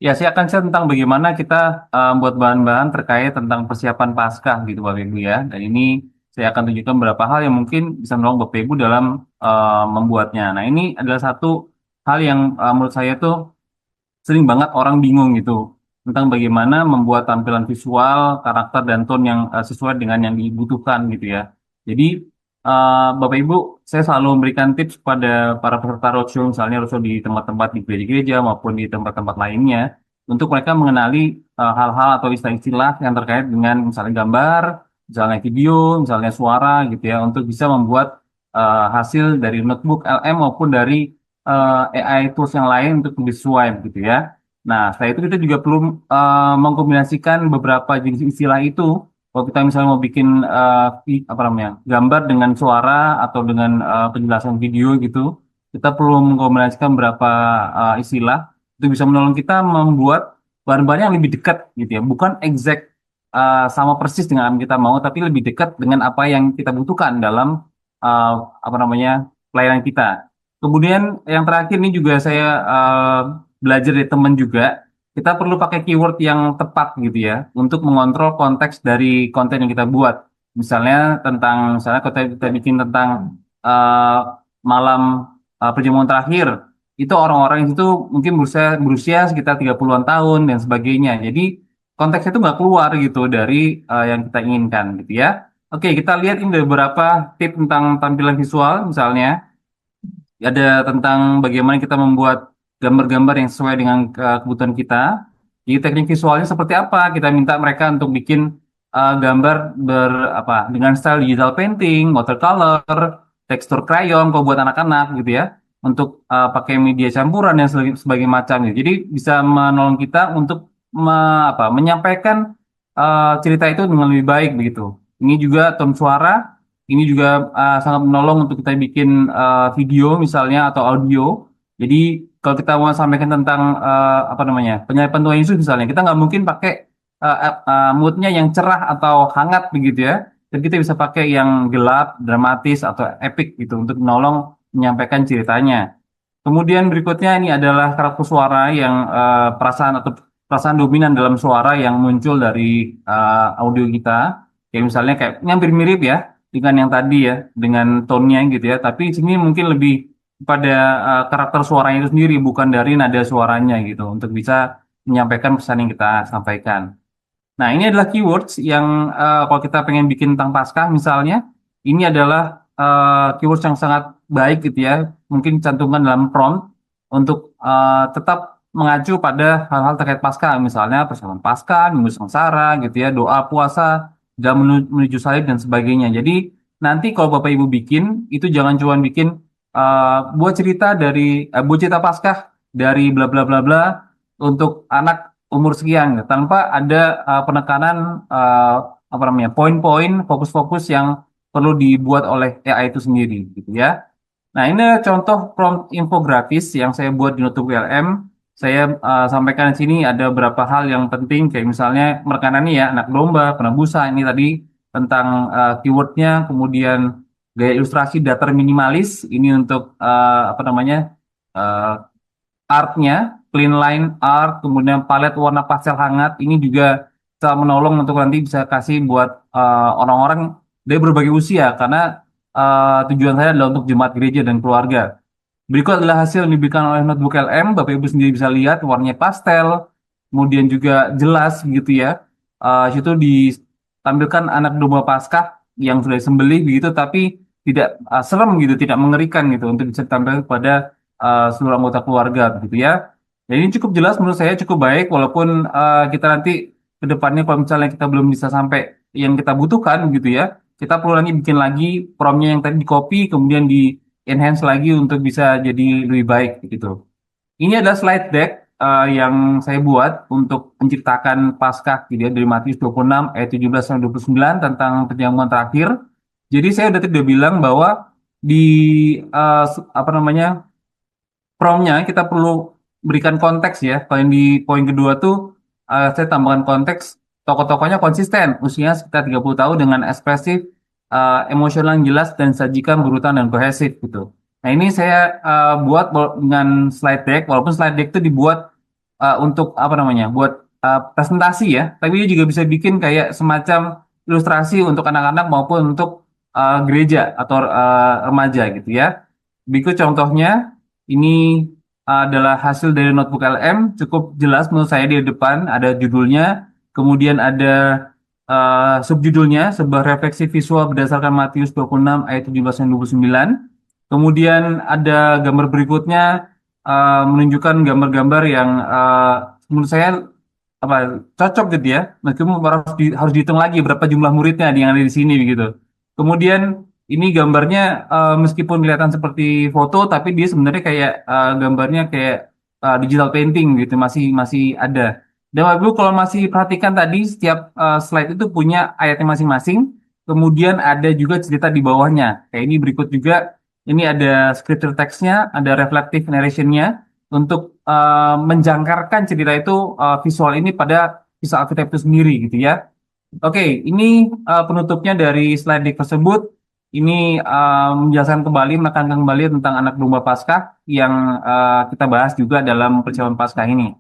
Ya, saya akan share tentang bagaimana kita buat bahan-bahan terkait tentang persiapan Paskah gitu Bapak Ibu ya. Dan ini saya akan tunjukkan beberapa hal yang mungkin bisa menolong Bapak Ibu dalam membuatnya. Nah, ini adalah satu hal yang menurut saya tuh sering banget orang bingung gitu tentang bagaimana membuat tampilan visual, karakter dan tone yang sesuai dengan yang dibutuhkan gitu ya. Jadi Bapak Ibu, saya selalu memberikan tips kepada para peserta roadshow, misalnya roadshow di tempat-tempat di gereja-gereja maupun di tempat-tempat lainnya, untuk mereka mengenali hal-hal atau istilah-istilah yang terkait dengan misalnya gambar, misalnya video, misalnya suara gitu ya, untuk bisa membuat hasil dari notebook LM maupun dari AI tools yang lain untuk lebih sesuai gitu ya. Nah, setelah itu kita juga perlu mengkombinasikan beberapa jenis istilah itu. Kalau kita misalnya mau bikin apa namanya gambar dengan suara atau dengan penjelasan video gitu, kita perlu mengkombinasikan beberapa istilah itu bisa menolong kita membuat bahan-bahan yang lebih dekat gitu ya, bukan exact sama persis dengan apa yang kita mau, tapi lebih dekat dengan apa yang kita butuhkan dalam uh, apa namanya pelayanan kita. Kemudian yang terakhir ini juga saya belajar dari teman juga, kita perlu pakai keyword yang tepat gitu ya untuk mengontrol konteks dari konten yang kita buat. Misalnya kalau kita bikin tentang uh, malam perjamuan terakhir, itu orang-orang itu mungkin berusia sekitar 30-an tahun dan sebagainya. Jadi konteksnya itu nggak keluar gitu dari yang kita inginkan gitu ya. Oke, kita lihat ini ada beberapa tips tentang tampilan visual misalnya ada tentang bagaimana kita membuat gambar-gambar yang sesuai dengan kebutuhan kita. Jadi teknik visualnya seperti apa? Kita minta mereka untuk bikin gambar dengan style digital painting, watercolor, tekstur crayon kalau buat anak-anak gitu ya. Untuk pakai media campuran dan sebagai macam gitu. Jadi bisa menolong kita untuk menyampaikan cerita itu dengan lebih baik begitu. Ini juga tone suara ini juga sangat menolong untuk kita bikin video misalnya atau audio. Jadi kalau kita mau sampaikan tentang apa namanya penyampaian Tuhan Yesus misalnya, kita nggak mungkin pakai moodnya yang cerah atau hangat begitu ya. Dan kita bisa pakai yang gelap, dramatis atau epic gitu untuk menolong menyampaikan ceritanya. Kemudian berikutnya ini adalah karakter suara yang perasaan dominan dalam suara yang muncul dari audio kita. Kayak misalnya kayak ini hampir mirip ya dengan yang tadi ya, dengan tone-nya gitu ya. Tapi di sini mungkin lebih pada karakter suaranya itu sendiri, bukan dari nada suaranya gitu, untuk bisa menyampaikan pesan yang kita sampaikan. Nah, ini adalah keywords yang kalau kita pengen bikin tentang Paskah misalnya, ini adalah keywords yang sangat baik gitu ya. Mungkin cantumkan dalam prompt untuk tetap mengacu pada hal-hal terkait Paskah, misalnya persiapan Paskah, Minggu Sengsara gitu ya, doa puasa, dan menuju salib dan sebagainya. Jadi nanti kalau Bapak Ibu bikin, itu jangan cuma bikin buat cerita Paskah dari bla bla bla bla untuk anak umur sekian gitu, tanpa ada penekanan apa namanya poin-poin fokus-fokus yang perlu dibuat oleh AI itu sendiri gitu ya. Nah, ini adalah contoh prompt infografis yang saya buat di Notebook LM. Saya sampaikan di sini ada beberapa hal yang penting kayak misalnya merekanan ini ya anak domba, penebusan ini tadi tentang keywordnya, kemudian gaya ilustrasi datar minimalis ini untuk apa namanya eh, artnya, clean line art, kemudian palet warna pastel hangat, ini juga bisa menolong untuk nanti bisa kasih buat orang-orang dari berbagai usia, karena tujuan saya adalah untuk jemaat gereja dan keluarga. Berikut adalah hasil yang diberikan oleh Notebook LM, Bapak Ibu sendiri bisa lihat warnanya pastel, kemudian juga jelas gitu ya. Situ ditampilkan anak domba Paskah yang sudah disembelih begitu, tapi tidak serem gitu, tidak mengerikan gitu, untuk bisa ditampilkan kepada seluruh anggota keluarga begitu ya. Jadi ini cukup jelas menurut saya cukup baik walaupun kita nanti ke depannya kalau misalnya kita belum bisa sampai yang kita butuhkan gitu ya. Kita perlu nanti bikin lagi promnya yang tadi di copy kemudian di enhance lagi untuk bisa jadi lebih baik gitu. Ini adalah slide deck yang saya buat untuk menciptakan Paskah gitu ya, dari Matius 26 ayat 17 sampai 29 tentang perjamuan terakhir. Jadi saya udah bilang bahwa di apa namanya promnya kita perlu berikan konteks ya. Kalau yang di poin kedua tuh saya tambahkan konteks tokoh-tokohnya konsisten, usianya sekitar 30 tahun dengan ekspresif, emosional yang jelas dan sajikan berurutan dan kohesif gitu. Nah ini saya buat dengan slide deck, walaupun slide deck itu dibuat untuk apa namanya, buat presentasi ya, tapi dia juga bisa bikin kayak semacam ilustrasi untuk anak-anak maupun untuk gereja atau remaja gitu ya. Berikut contohnya, ini adalah hasil dari notebook LM, cukup jelas menurut saya di depan, ada judulnya, kemudian ada subjudulnya, sebuah refleksi visual berdasarkan Matius 26 ayat 17 dan 29. Kemudian ada gambar berikutnya, menunjukkan gambar-gambar yang menurut saya apa cocok gitu ya. Meskipun harus dihitung lagi berapa jumlah muridnya yang ada di sini begitu. Kemudian ini gambarnya meskipun kelihatan seperti foto, tapi dia sebenarnya kayak gambarnya kayak digital painting gitu, masih masih ada. Dan Bapak Ibu kalau masih perhatikan tadi setiap slide itu punya ayatnya masing-masing. Kemudian ada juga cerita di bawahnya. Kayak ini berikut juga. Ini ada scripture text-nya, ada reflective narration-nya untuk menjangkarkan cerita itu visual ini pada visual Alkitab itu sendiri gitu ya. Oke, ini penutupnya dari slide deck tersebut. Ini menjelaskan kembali, menekankan kembali tentang anak domba Paskah yang kita bahas juga dalam perjamuan Paskah ini.